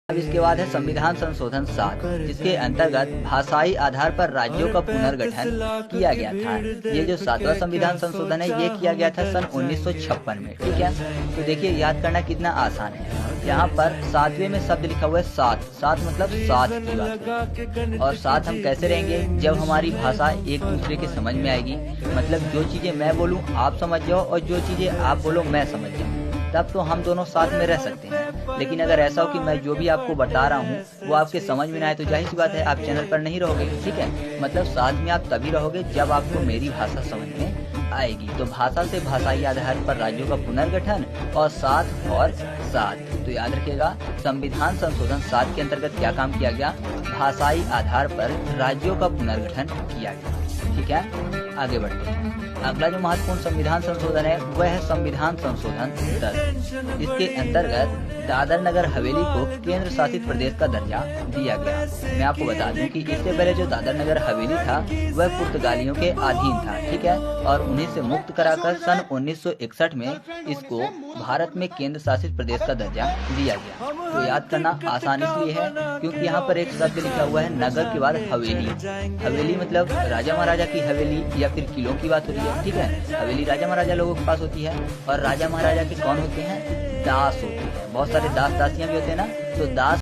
अब इसके बाद है संविधान संशोधन 7, जिसके अंतर्गत भाषाई आधार पर राज्यों का पुनर्गठन किया गया था। ये जो 7वां संविधान संशोधन है ये किया गया था सन 1956 में। ठीक है, तो देखिए याद करना कितना आसान है। यहाँ पर 7वें में शब्द लिखा हुआ है साथ। साथ मतलब साथ की बात। और साथ हम कैसे रहेंगे? जब हमारी भाषा एक दूसरे के समझ में आएगी। मतलब जो चीजें मैं बोलूँ आप समझ जाओ और जो चीजें आप बोलो मैं समझ जाऊँ, तब तो हम दोनों साथ में रह सकते हैं। लेकिन अगर ऐसा हो कि मैं जो भी आपको बता रहा हूँ वो आपके समझ में ना आए तो जाहिर सी बात है आप चैनल पर नहीं रहोगे। ठीक है, मतलब साथ में आप तभी रहोगे जब आपको मेरी भाषा समझ में आएगी। तो भाषा से भाषाई आधार पर राज्यों का पुनर्गठन और साथ और साथ। तो याद रखिएगा संविधान संशोधन 7 के अंतर्गत क्या काम किया गया? भाषाई आधार पर राज्यों का पुनर्गठन किया गया। ठीक है, आगे बढ़ते हैं। अगला जो महत्वपूर्ण संविधान संशोधन है वह है संविधान संशोधन 10। इसके अंतर्गत दादर नगर हवेली को केंद्र शासित प्रदेश का दर्जा दिया गया। मैं आपको बता दूं कि इससे पहले जो दादर नगर हवेली था वह पुर्तगालियों के अधीन था। ठीक है, और उन्हीं से मुक्त कराकर सन 1961 में इसको भारत में केंद्र शासित प्रदेश का दर्जा दिया गया। तो याद करना आसान इसलिए है क्योंकि यहाँ पर एक शब्द लिखा हुआ है नगर के बाद हवेली। हवेली मतलब राजा महाराजा की हवेली या फिर किलों की बात हो रही है। ठीक है, हवेली राजा महाराजा लोगों के पास होती है और राजा महाराजा के कौन होते हैं? दास होते हैं। बहुत सारे दास दासियां भी होते हैं ना, तो दास